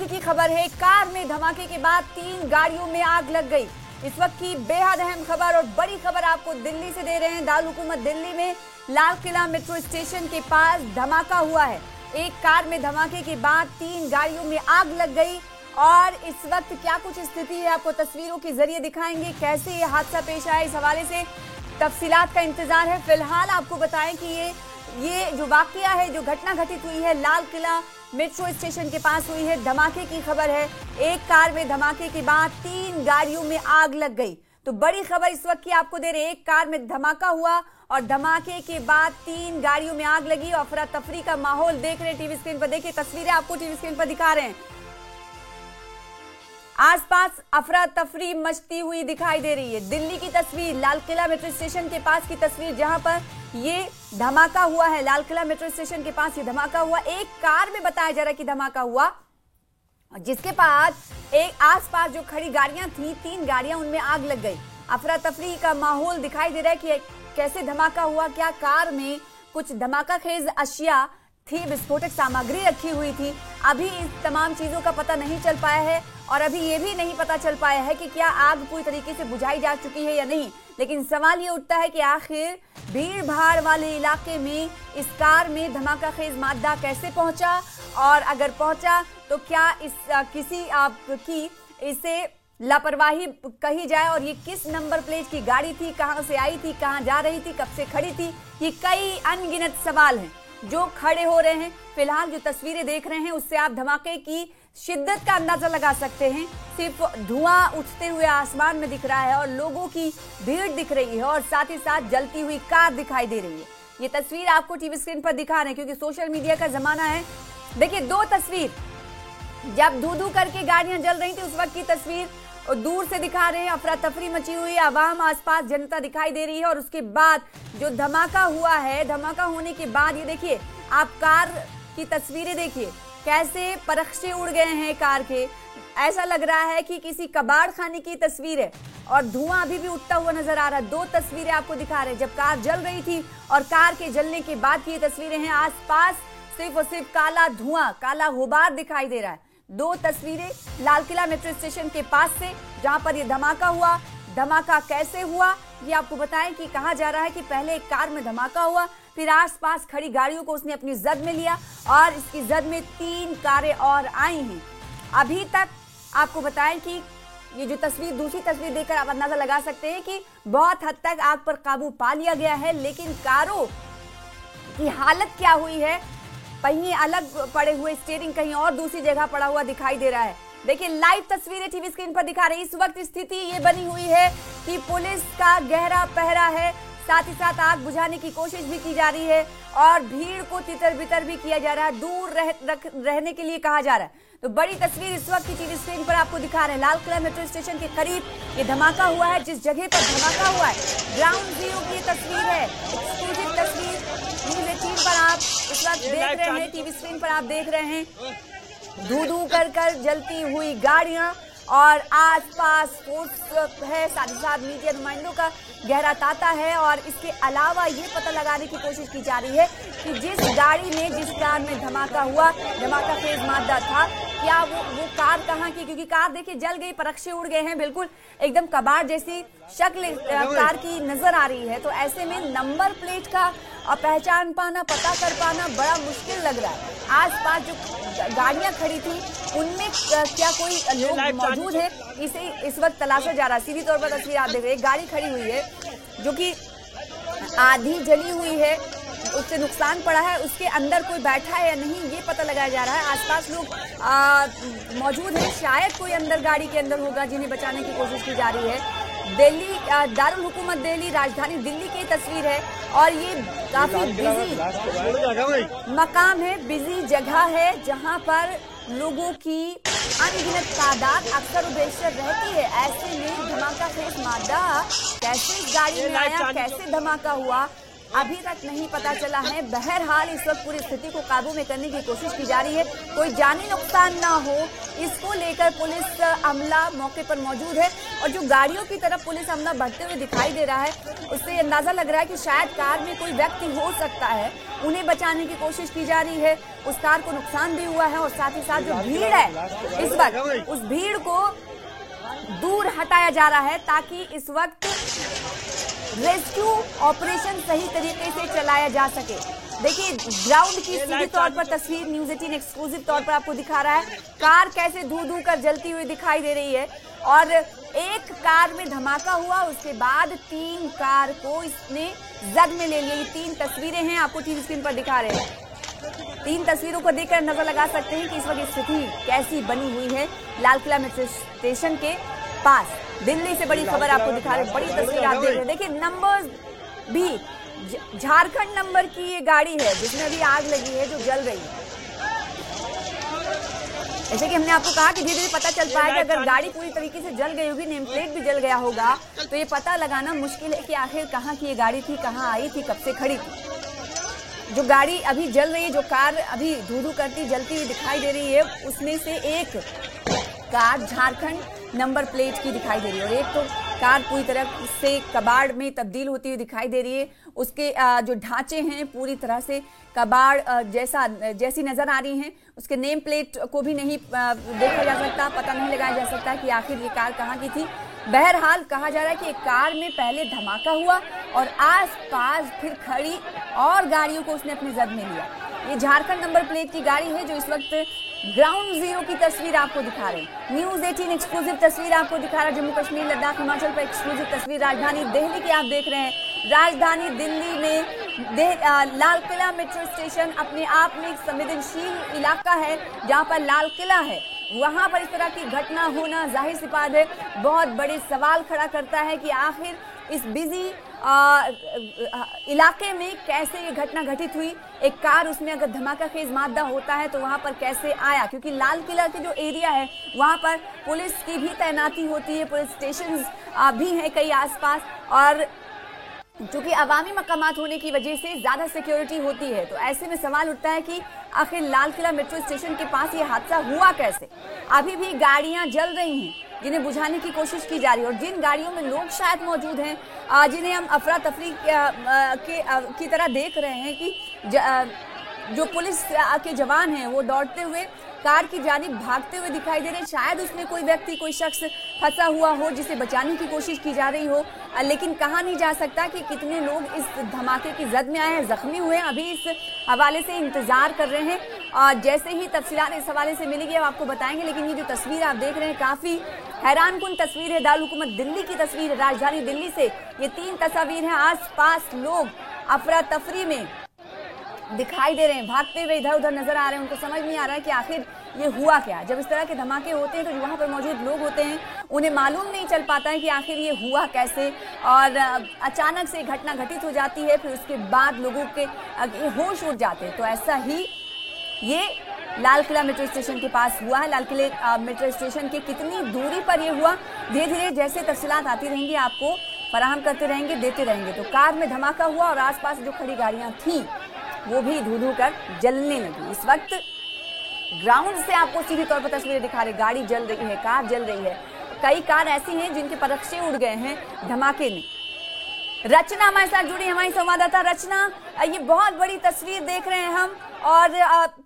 धमाके की खबर है। कार में धमाके के बाद 3 गाड़ियों में आग लग गई। इस वक्त की बेहद अहम खबर और बड़ी खबर आपको दिल्ली से दे रहे हैं। दारुल हुकूमत दिल्ली में लाल किला मेट्रो स्टेशन के पास धमाका हुआ है। एक कार में धमाके के बाद 3 गाड़ियों में आग लग गई और इस वक्त क्या कुछ स्थिति है आपको तस्वीरों के जरिए दिखाएंगे। कैसे ये हादसा पेश आया, इस हवाले से तफसीलात का इंतजार है। फिलहाल आपको बताएं कि ये जो वाकया है, जो घटना घटित हुई है, लाल किला मेट्रो स्टेशन के पास हुई है। धमाके की खबर है। एक कार में धमाके के बाद 3 गाड़ियों में आग लग गई। तो बड़ी खबर इस वक्त की आपको दे रहे हैं। एक कार में धमाका हुआ और धमाके के बाद 3 गाड़ियों में आग लगी। अफरा तफरी का माहौल देख रहे हैं टीवी स्क्रीन पर। देखिए तस्वीरें आपको टीवी स्क्रीन पर दिखा रहे हैं। आसपास अफरा तफरी मचती हुई दिखाई दे रही है। दिल्ली की तस्वीर, लाल किला मेट्रो स्टेशन के पास की तस्वीर, जहां पर ये धमाका हुआ है। लाल किला मेट्रो स्टेशन के पास ये धमाका हुआ। एक कार में बताया जा रहा है कि धमाका हुआ, जिसके पास एक आसपास जो खड़ी गाड़ियां थी, 3 गाड़ियां, उनमें आग लग गई। अफरा तफरी का माहौल दिखाई दे रहा है कि कैसे धमाका हुआ। क्या कार में कुछ धमाका खेज अशिया थी, विस्फोटक सामग्री रखी हुई थी? अभी इस तमाम चीजों का पता नहीं चल पाया है और अभी ये भी नहीं पता चल पाया है कि क्या आग पूरी तरीके से बुझाई जा चुकी है या नहीं। लेकिन सवाल ये उठता है कि आखिर भीड़ भाड़ वाले इलाके में इस कार में धमाका खेज मादा कैसे पहुंचा, और अगर पहुंचा तो क्या किसी की इसे लापरवाही कही जाए, और ये किस नंबर प्लेट की गाड़ी थी, कहां से आई थी, कहां जा रही थी, कब से खड़ी थी? ये कई अनगिनत सवाल हैं जो खड़े हो रहे हैं। फिलहाल जो तस्वीरें देख रहे हैं उससे आप धमाके की शिद्दत का अंदाजा लगा सकते हैं। सिर्फ धुआं उठते हुए आसमान में दिख रहा है और लोगों की भीड़ दिख रही है और साथ ही साथ जलती हुई कार दिखाई दे रही है। ये तस्वीर आपको टीवी स्क्रीन पर दिखा रहे हैं क्योंकि सोशल मीडिया का जमाना है। देखिए 2 तस्वीर, जब धू धू करके गाड़ियां जल रही थी उस वक्त की तस्वीर और दूर से दिखा रहे हैं। अफरा तफरी मची हुई, आवाम, आसपास जनता दिखाई दे रही है। और उसके बाद जो धमाका हुआ है, धमाका होने के बाद ये देखिए आप कार की तस्वीरें देखिए, कैसे परखचे उड़ गए हैं कार के। ऐसा लग रहा है कि किसी कबाड़ खाने की तस्वीर है और धुआं अभी भी उठता हुआ नजर आ रहा है। 2 तस्वीरें आपको दिखा रहे हैं जब कार जल रही थी और कार के जलने के बाद की ये तस्वीरें हैं। आसपास सिर्फ और सिर्फ काला धुआं, काला गुबार दिखाई दे रहा है। 2 तस्वीरें लाल किला मेट्रो स्टेशन के पास से, जहां पर यह धमाका हुआ। धमाका कैसे हुआ ये आपको बताएं कि कहा जा रहा है कि पहले एक कार में धमाका हुआ, फिर आसपास खड़ी गाड़ियों को उसने अपनी जद में लिया और इसकी जद में 3 कारें और आई हैं। अभी तक आपको बताएं कि ये जो तस्वीर, दूसरी तस्वीर देखकर आप अंदाजा लगा सकते हैं कि बहुत हद तक आग पर काबू पा लिया गया है। लेकिन कारों की हालत क्या हुई है, पहिए अलग पड़े हुए, स्टीयरिंग कहीं और दूसरी जगह पड़ा हुआ दिखाई दे रहा है। देखिए लाइव तस्वीरें टीवी स्क्रीन पर दिखा रही है। इस वक्त स्थिति ये बनी हुई है कि पुलिस का गहरा पहरा है, साथ ही साथ आग बुझाने की कोशिश भी की जा रही है और भीड़ को तितर बितर भी किया जा रहा है, दूर रहने के लिए कहा जा रहा है। तो बड़ी तस्वीर इस वक्त की टीवी स्क्रीन पर आपको दिखा रहे हैं। लाल किला मेट्रो स्टेशन के करीब ये धमाका हुआ है। जिस जगह पर धमाका हुआ है, ग्राउंड जीरो की तस्वीर है, एक्सक्लूसिव तस्वीर न्यूज़ 18 पर आप इस वक्त देख रहे हैं। टीवी स्क्रीन पर आप देख रहे हैं धू धू कर जलती हुई गाड़ियां और आसपास फोर्स है, साथ ही साथ मीडिया नुमाइंदों का गहरा तांता है। और इसके अलावा ये पता लगाने की कोशिश की जा रही है कि जिस गाड़ी में, जिस कार में धमाका हुआ, धमाका खेज मादा था, क्या वो कार कहाँ की? क्योंकि कार देखिए जल गई, परखचे उड़ गए हैं, बिल्कुल एकदम कबाड़ जैसी शक्ल कार की नजर आ रही है। तो ऐसे में नंबर प्लेट का पहचान पाना, पता कर पाना बड़ा मुश्किल लग रहा है। आसपास जो गाड़ियां खड़ी थी उनमें क्या कोई लोग मौजूद है, इसे इस वक्त तलाशा जा रहा है। सीधी तौर पर तस्वीर आप देख रहे हैं, गाड़ी खड़ी हुई है जो कि आधी जली हुई है, उससे नुकसान पड़ा है, उसके अंदर कोई बैठा है या नहीं ये पता लगाया जा रहा है। आसपास लोग मौजूद हैं, शायद कोई अंदर गाड़ी के अंदर होगा जिन्हें बचाने की कोशिश की जा रही है। दिल्ली, दारुल हुकूमत दिल्ली, राजधानी दिल्ली की तस्वीर है और ये काफी बिजी मकाम है, बिजी जगह है जहां पर लोगों की अनगिनत तादाद अक्सर बेशतर रहती है। ऐसे में धमाका खेज मादा कैसे इस गाड़ी में आया, कैसे धमाका हुआ, अभी तक नहीं पता चला है। बहरहाल इस वक्त पूरी स्थिति को काबू में करने की कोशिश की जा रही है, कोई जानी नुकसान ना हो इसको लेकर पुलिस अमला मौके पर मौजूद है। और जो गाड़ियों की तरफ पुलिस अमला बढ़ते हुए दिखाई दे रहा है, उससे अंदाजा लग रहा है कि शायद कार में कोई व्यक्ति हो सकता है, उन्हें बचाने की कोशिश की जा रही है। उस कार को नुकसान भी हुआ है और साथ ही साथ जो भीड़ है इस वक्त, उस भीड़ को दूर हटाया जा रहा है ताकि इस वक्त रेस्क्यू ऑपरेशन सही तरीके से चलाया जा सके। देखिए ग्राउंड की सीधी तौर पर तस्वीर न्यूज़ 18 एक्सक्लूसिव तौर पर आपको दिखा रहा है। कार कैसे धू धू कर जलती हुई दिखाई दे रही है और एक कार में धमाका हुआ, उसके बाद 3 कार को इसने जद में ले लिया। ये 3 तस्वीरें हैं, आपको टीवी स्क्रीन पर दिखा रहे हैं। 3 तस्वीरों को देखकर अंदाजा लगा सकते हैं कि इस वक्त स्थिति कैसी बनी हुई है लाल किला मेट्रो स्टेशन के पास। दिल्ली से बड़ी खबर आपको दिखा रहे, बड़ी तस्वीर आप देख रहे हैं। देखिए नंबर्स भी झारखंड नंबर की ये गाड़ी है जिसमें अभी आग लगी है, जो जल रही है। जैसे कि हमने आपको कहा कि धीरे धीरे पता चल पाएगा, अगर गाड़ी पूरी तरीके से जल गई होगी, नेम प्लेट भी जल गया होगा, तो ये पता लगाना मुश्किल है कि आखिर कहाँ की ये गाड़ी थी, कहाँ आई थी, कब से खड़ी थी। जो गाड़ी अभी जल रही है, जो कार अभी धू धू करती जलती हुई दिखाई दे रही है, उसमें से एक कार झारखंड नंबर प्लेट की दिखाई दे रही है और एक तो कार पूरी तरह से कबाड़ में तब्दील होती हुई दिखाई दे रही है। उसके जो ढांचे हैं पूरी तरह से कबाड़ जैसी नजर आ रही हैं। उसके नेम प्लेट को भी नहीं देखा जा सकता, पता नहीं लगाया जा सकता कि आखिर ये कार कहाँ की थी। बहरहाल कहा जा रहा है कि एक कार में पहले धमाका हुआ और आसपास फिर खड़ी और गाड़ियों को उसने अपने जद में लिया। ये झारखंड नंबर प्लेट की गाड़ी है जो इस वक्त ग्राउंड जीरो की तस्वीर आपको दिखा रहे हैं। न्यूज़ 18 एक्सक्लूसिव तस्वीर आपको दिखा रहा है। जम्मू कश्मीर लद्दाख हिमाचल पर एक्सक्लूसिव तस्वीर राजधानी दिल्ली की आप देख रहे हैं। राजधानी दिल्ली में लाल किला मेट्रो स्टेशन अपने आप में एक संवेदनशील इलाका है। जहां पर लाल किला है वहां पर इस तरह की घटना होना जाहिर सी बात है बहुत बड़े सवाल खड़ा करता है कि आखिर इस बिजी इलाके में कैसे ये घटना घटित हुई। एक कार, उसमें अगर धमाका खेज मादा होता है तो वहां पर कैसे आया, क्योंकि लाल किला के जो एरिया है वहां पर पुलिस की भी तैनाती होती है, पुलिस स्टेशन भी हैं कई आसपास, और चूंकि अवामी मकामात होने की वजह से ज्यादा सिक्योरिटी होती है। तो ऐसे में सवाल उठता है कि आखिर लाल किला मेट्रो स्टेशन के पास ये हादसा हुआ कैसे। अभी भी गाड़ियां जल रही हैं जिन्हें बुझाने की कोशिश की जा रही है और जिन गाड़ियों में लोग शायद मौजूद हैं, जिन्हें हम अफरा तफरी की तरह देख रहे हैं कि जो पुलिस के जवान हैं वो दौड़ते हुए कार की जानिब भागते हुए दिखाई दे रहे हैं। शायद उसमें कोई व्यक्ति, कोई शख्स फंसा हुआ हो जिसे बचाने की कोशिश की जा रही हो, लेकिन कहा नहीं जा सकता कि कितने लोग इस धमाके की जद में आए हैं, जख्मी हुए हैं। अभी इस हवाले से इंतजार कर रहे हैं, जैसे ही तफसीलात इस हवाले से मिलेगी अब आपको बताएंगे। लेकिन ये जो तस्वीर आप देख रहे हैं काफी हैरानकुन तस्वीर है। दारुल हुकूमत दिल्ली की तस्वीर है, राजधानी दिल्ली से ये 3 तस्वीर हैं। आसपास लोग अफरा तफरी में दिखाई दे रहे हैं, भागते हुए इधर उधर नजर आ रहे हैं। उनको समझ नहीं आ रहा है कि आखिर ये हुआ क्या। जब इस तरह के धमाके होते हैं तो वहां पर मौजूद लोग होते हैं, उन्हें मालूम नहीं चल पाता है कि आखिर ये हुआ कैसे, और अचानक से घटना घटित हो जाती है, फिर उसके बाद लोगों के होश उड़ जाते हैं। तो ऐसा ही ये लाल किला मेट्रो स्टेशन के पास हुआ है। लाल किले मेट्रो स्टेशन के कितनी दूरी पर ये हुआ, धीरे धीरे जैसे तफसीलात आती रहेंगी आपको फराहम करते रहेंगे, देते रहेंगे। तो कार में धमाका हुआ और आसपास जो खड़ी गाड़ियां थी वो भी धू धू कर जलने लगी। इस वक्त ग्राउंड से आपको सीधी तौर पर तस्वीरें दिखा रहे, गाड़ी जल रही है, कार जल रही है। कई कार ऐसी हैं जिनके परखचे उड़ गए हैं धमाके में। रचना हमारे साथ जुड़ी, हमारी संवाददाता रचना। ये बहुत बड़ी तस्वीर देख रहे हैं हम, और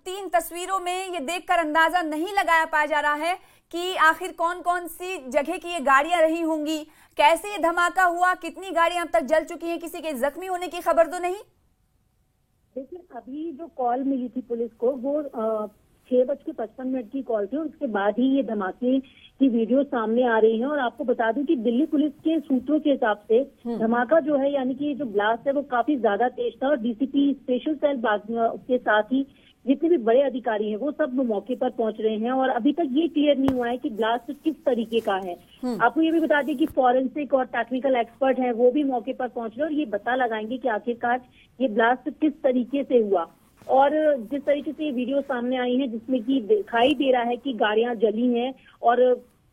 3 तस्वीरों में ये देखकर अंदाजा नहीं लगाया पाया जा रहा है कि आखिर कौन कौन सी जगह की ये गाड़ियां रही होंगी, कैसे ये धमाका हुआ, कितनी गाड़ियां अब तक जल चुकी हैं, किसी के जख्मी होने की खबर तो नहीं। लेकिन अभी जो कॉल मिली थी पुलिस को वो 6:55 की कॉल थी और उसके बाद ही ये धमाके की वीडियो सामने आ रही है। और आपको बता दूं कि दिल्ली पुलिस के सूत्रों के हिसाब से धमाका जो है, यानी कि जो ब्लास्ट है वो काफी ज्यादा तेज था, और डीसीपी स्पेशल सेल के साथ ही जितने भी बड़े अधिकारी हैं वो सब मौके पर पहुंच रहे हैं। और अभी तक ये क्लियर नहीं हुआ है कि ब्लास्ट किस तरीके का है। आपको ये भी बता दें कि फॉरेंसिक और टेक्निकल एक्सपर्ट हैं वो भी मौके पर पहुंच रहे हैं और ये पता लगाएंगे कि आखिरकार ये ब्लास्ट किस तरीके से हुआ। और जिस तरीके से ये वीडियो सामने आई है जिसमें कि दिखाई दे रहा है कि गाड़ियां जली हैं और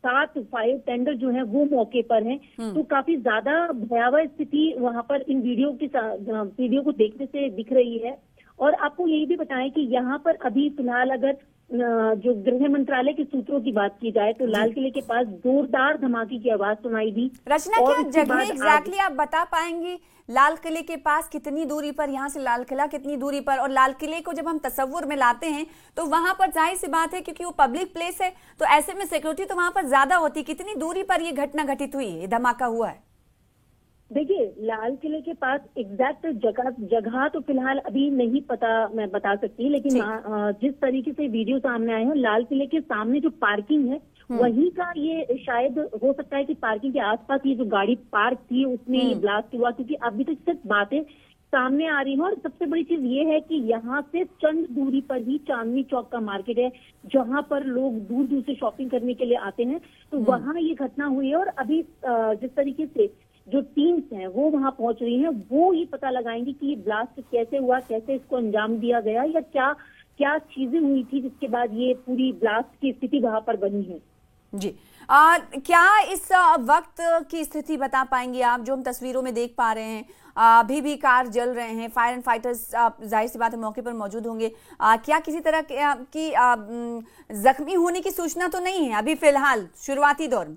7 फायर टेंडर जो है वो मौके पर हैं। तो काफी ज्यादा भयावह स्थिति वहां पर इन वीडियो को देखने से दिख रही है। और आपको यही भी बताएं कि यहाँ पर अभी फिलहाल अगर जो गृह मंत्रालय के सूत्रों की बात की जाए तो लाल किले के पास जोरदार धमाके की आवाज सुनाई दी। रचना, क्या जगह एग्जैक्टली आप बता पाएंगी? लाल किले के पास कितनी दूरी पर, यहाँ से लाल किला कितनी दूरी पर? और लाल किले को जब हम तस्वुर में लाते हैं तो वहां पर जाहिर सी बात है क्योंकि वो पब्लिक प्लेस है तो ऐसे में सिक्योरिटी तो वहां पर ज्यादा होती। कितनी दूरी पर ये घटना घटित हुई है, धमाका हुआ है? देखिए, लाल किले के पास एग्जैक्ट जगह तो फिलहाल अभी नहीं पता, मैं बता सकती, लेकिन जिस तरीके से वीडियो सामने आए हैं, लाल किले के सामने जो पार्किंग है वहीं का ये शायद हो सकता है कि पार्किंग के आसपास ये जो गाड़ी पार्क थी उसमें ये ब्लास्ट हुआ, क्योंकि अभी तक सिर्फ बातें सामने आ रही हैं। और सबसे बड़ी चीज ये है कि यहाँ से चंद दूरी पर ही चांदनी चौक का मार्केट है जहाँ पर लोग दूर दूर से शॉपिंग करने के लिए आते हैं। तो वहाँ ये घटना हुई है और अभी जिस तरीके से जो टीम्स हैं वो वहां पहुंच रही हैं, वो ये पता लगाएंगी कि ये ब्लास्ट कैसे हुआ, कैसे इसको अंजाम दिया गया, या क्या क्या चीजें हुई थी जिसके बाद ये पूरी ब्लास्ट की स्थिति वहां पर बनी है। जी, क्या इस वक्त की स्थिति बता पाएंगे आप? जो हम तस्वीरों में देख पा रहे हैं, अभी भी कार जल रहे हैं, फायर एंड फाइटर्स जाहिर सी बात है मौके पर मौजूद होंगे। क्या किसी तरह की जख्मी होने की सूचना तो नहीं है अभी फिलहाल शुरुआती दौर में?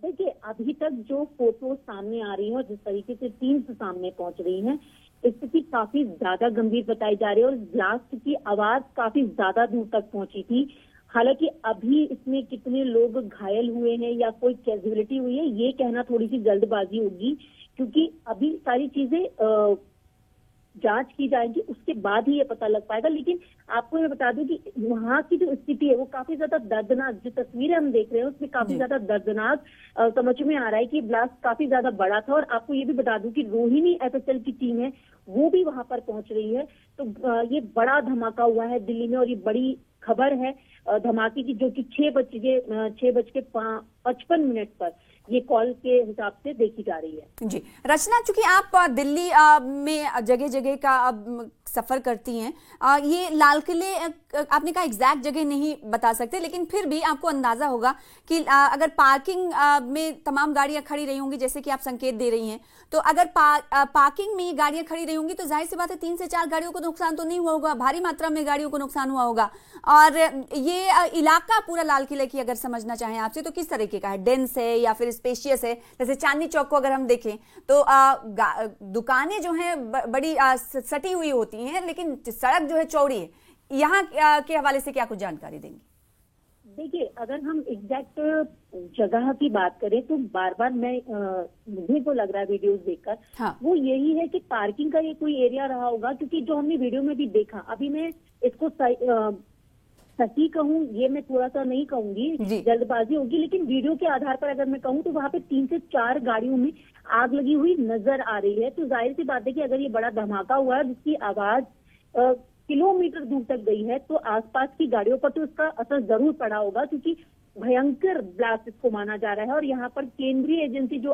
देखिए, अभी तक जो फोटो सामने आ रही है और जिस तरीके से टीम्स सामने पहुंच रही हैं, स्थिति काफी ज्यादा गंभीर बताई जा रही है और ब्लास्ट की आवाज काफी ज्यादा दूर तक पहुंची थी। हालांकि अभी इसमें कितने लोग घायल हुए हैं या कोई कैजुअलिटी हुई है ये कहना थोड़ी सी जल्दबाजी होगी, क्योंकि अभी सारी चीजें जांच की जाएगी, उसके बाद ही ये पता लग पाएगा। लेकिन आपको मैं बता दूं कि वहाँ की जो स्थिति है वो काफी ज्यादा दर्दनाक, जो तस्वीरें हम देख रहे हैं उसमें काफी ज्यादा दर्दनाक समझ में आ रहा है कि ब्लास्ट काफी ज्यादा बड़ा था। और आपको ये भी बता दूं कि रोहिणी FSL की टीम है वो भी वहां पर पहुंच रही है। तो ये बड़ा धमाका हुआ है दिल्ली में और ये बड़ी खबर है धमाके की, जो कि 6:55 पर ये कॉल के हिसाब से देखी जा रही है। जी रचना, चूंकि आप दिल्ली में जगह जगह का सफर करती हैं, ये लाल किले आपने कहा एग्जैक्ट जगह नहीं बता सकते, लेकिन फिर भी आपको अंदाजा होगा कि अगर पार्किंग में तमाम गाड़ियां खड़ी रही होंगी जैसे कि आप संकेत दे रही हैं, तो अगर पार्किंग में गाड़ियां खड़ी रही होंगी तो जाहिर सी बात है 3 से 4 गाड़ियों को नुकसान तो नहीं हुआ होगा, भारी मात्रा में गाड़ियों को नुकसान हुआ होगा। और ये इलाका पूरा लाल किले की अगर समझना चाहें आपसे तो किस तरीके का है? डेंस है या फिर स्पेशियस है? जैसे चांदनी चौक को अगर हम देखें तो दुकानें जो हैं बड़ी सटी हुई होती हैं, लेकिन सड़क जो है चौड़ी है। यहाँ के हवाले से क्या कुछ जानकारी देंगे? देखिए, अगर हम एग्जैक्ट जगह की बात करें तो बार बार मुझे तो लग रहा है वीडियोस देखकर वो यही है कि पार्किंग का ये कोई एरिया रहा होगा, क्योंकि जो हमने वीडियो में भी देखा, अभी मैं इसको सही कहूँ ये मैं थोड़ा सा नहीं कहूंगी, जल्दबाजी होगी, लेकिन वीडियो के आधार पर अगर मैं कहूँ तो वहाँ पे 3 से 4 गाड़ियों में आग लगी हुई नजर आ रही है। तो जाहिर सी बात है कि अगर ये बड़ा धमाका हुआ है जिसकी आवाज किलोमीटर दूर तक गई है तो आसपास की गाड़ियों पर तो इसका असर जरूर पड़ा होगा, क्योंकि भयंकर ब्लास्ट इसको माना जा रहा है। और यहाँ पर केंद्रीय एजेंसी जो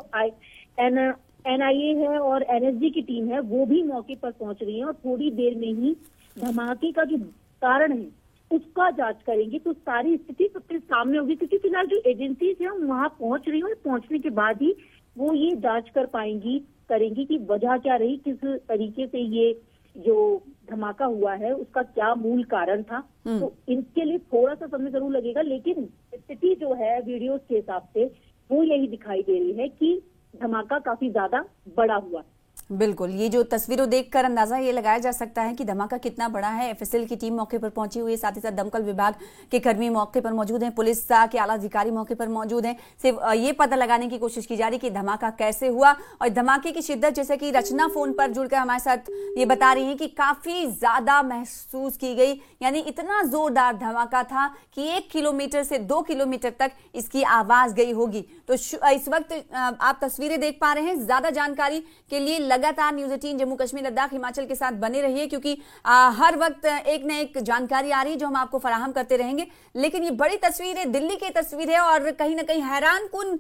NIA है और NSG की टीम है वो भी मौके पर पहुंच रही है और थोड़ी देर में ही धमाके का जो कारण है उसका जांच करेंगे। तो सारी स्थिति सबके सामने होगी, क्योंकि फिलहाल जो एजेंसीज है वहां पहुंच रही है और पहुंचने के बाद ही वो ये जांच करेंगी कि वजह क्या रही, किस तरीके से ये जो धमाका हुआ है उसका क्या मूल कारण था। तो इनके लिए थोड़ा सा समय जरूर लगेगा, लेकिन स्थिति जो है वीडियोस के हिसाब से वो यही दिखाई दे रही है कि धमाका काफी ज्यादा बड़ा हुआ। बिल्कुल, ये जो तस्वीरों देखकर अंदाजा ये लगाया जा सकता है कि धमाका कितना बड़ा है। FSL की टीम मौके पर पहुंची हुई है, साथ ही साथ दमकल विभाग के कर्मी मौके पर मौजूद हैं, पुलिस के आला अधिकारी मौके पर मौजूद हैं। सिर्फ ये पता लगाने की कोशिश की जा रही है कि धमाका कैसे हुआ और धमाके की शिद्दत, जैसे कि रचना फोन पर जुड़कर हमारे साथ ये बता रही है कि काफी ज्यादा महसूस की गई, यानी इतना जोरदार धमाका था कि 1 किलोमीटर से 2 किलोमीटर तक इसकी आवाज गई होगी। तो इस वक्त आप तस्वीरें देख पा रहे हैं। ज्यादा जानकारी के लिए लगातार न्यूज़ 18 जम्मू कश्मीर लद्दाख हिमाचल के साथ बने रहिए, क्योंकि हर वक्त एक न एक जानकारी आ रही है जो हम आपको फराहम करते रहेंगे। लेकिन ये बड़ी तस्वीर है, दिल्ली की तस्वीर है और कहीं ना कहीं हैरान कुन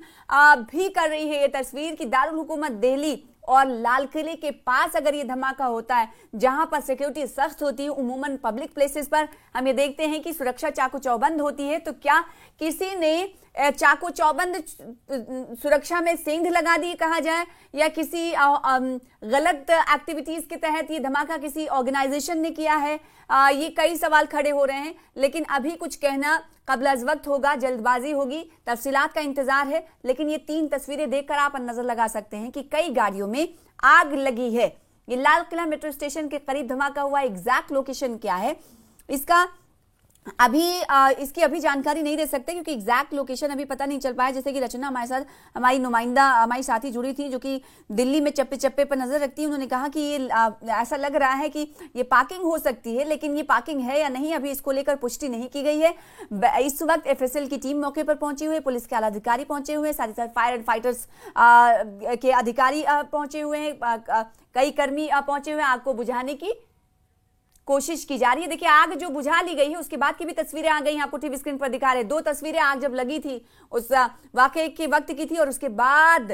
भी कर रही है ये तस्वीर कि दारुल हुकूमत दिल्ली और लाल किले के पास अगर ये धमाका होता है, जहां पर सिक्योरिटी सख्त होती है, उमूमन पब्लिक प्लेसेस पर हम ये देखते हैं कि सुरक्षा चाकू चौबंद होती है, तो क्या किसी ने चाकू चौबंद सुरक्षा में सेंध लगा दी कहा जाए, या किसी गलत एक्टिविटीज के तहत ये धमाका किसी ऑर्गेनाइजेशन ने किया है? ये कई सवाल खड़े हो रहे हैं, लेकिन अभी कुछ कहना कबल अज वक्त होगा, जल्दबाजी होगी, तफसीलात का इंतजार है। लेकिन ये 3 तस्वीरें देखकर आप नजर लगा सकते हैं कि कई गाड़ियों में आग लगी है। ये लाल किला मेट्रो स्टेशन के करीब धमाका हुआ। एग्जैक्ट लोकेशन क्या है इसका इसकी अभी जानकारी नहीं दे सकते, क्योंकि एग्जैक्ट लोकेशन अभी पता नहीं चल पाया। जैसे कि रचना हमारे साथ, हमारी नुमाइंदा, हमारी साथी जुड़ी थी जो कि दिल्ली में चप्पे चप्पे पर नजर रखती है। उन्होंने कहा कि ये ऐसा लग रहा है कि ये पार्किंग हो सकती है, लेकिन ये पार्किंग है या नहीं अभी इसको लेकर पुष्टि नहीं की गई है। इस वक्त एफएसएल की टीम मौके पर पहुंची हुई है, पुलिस के आला अधिकारी पहुंचे हुए हैं, साथ ही साथ फायर एंड फाइटर्स के अधिकारी पहुंचे हुए हैं, कई कर्मी पहुंचे हुए हैं। आग को बुझाने की कोशिश की जा रही है। देखिए, आग जो बुझा ली गई है उसके बाद की भी तस्वीरें आ गई हैं, आपको टीवी स्क्रीन पर दिखा रहे हैं। 2 तस्वीरें आग जब लगी थी उस वाकये के वक्त की थी, और उसके बाद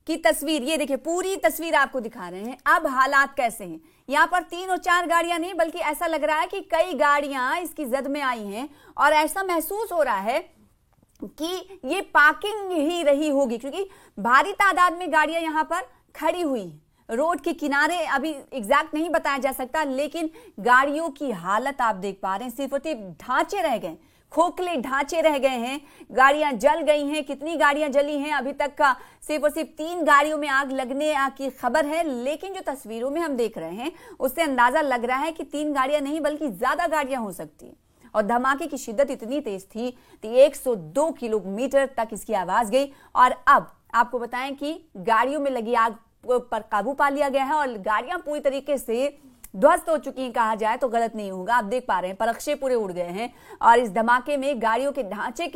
की तस्वीर ये देखिए, पूरी तस्वीर आपको दिखा रहे हैं। अब हालात कैसे हैं यहाँ पर? 3 और 4 गाड़ियां नहीं, बल्कि ऐसा लग रहा है कि कई गाड़ियां इसकी जद में आई हैं, और ऐसा महसूस हो रहा है कि ये पार्किंग ही रही होगी, क्योंकि भारी तादाद में गाड़ियां यहां पर खड़ी हुई हैं रोड के किनारे। अभी एग्जैक्ट नहीं बताया जा सकता, लेकिन गाड़ियों की हालत आप देख पा रहे हैं, सिर्फ और सिर्फ ढांचे रह गए, खोखले ढांचे रह गए हैं। गाड़ियां जल गई हैं। कितनी गाड़ियां जली हैं अभी तक का? सिर्फ और सिर्फ 3 गाड़ियों में आग लगने की खबर है, लेकिन जो तस्वीरों में हम देख रहे हैं उससे अंदाजा लग रहा है कि 3 गाड़ियां नहीं बल्कि ज्यादा गाड़ियां हो सकती हैं। और धमाके की शिद्दत इतनी तेज थी कि 102 किलोमीटर तक इसकी आवाज गई। और अब आपको बताएं कि गाड़ियों में लगी आग पर काबू पा लिया गया है, और गाड़ियां पूरी तरीके से ध्वस्त हो चुकी हैं कहा जाए तो गलत नहीं होगा। आप देख पा रहे हैं परखचे पूरे उड़ गए हैं, और इस धमाके में गाड़ियों के ढांचे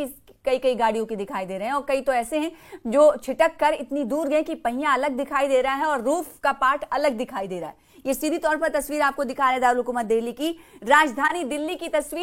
कई गाड़ियों के दिखाई दे रहे हैं, और कई तो ऐसे हैं जो छिटक कर इतनी दूर गए कि पहिया अलग दिखाई दे रहा है और रूफ का पार्ट अलग दिखाई दे रहा है। ये सीधी तौर पर तस्वीर आपको दिखा रहे हैं दारुल हुकूमत दिल्ली की, राजधानी दिल्ली की तस्वीर।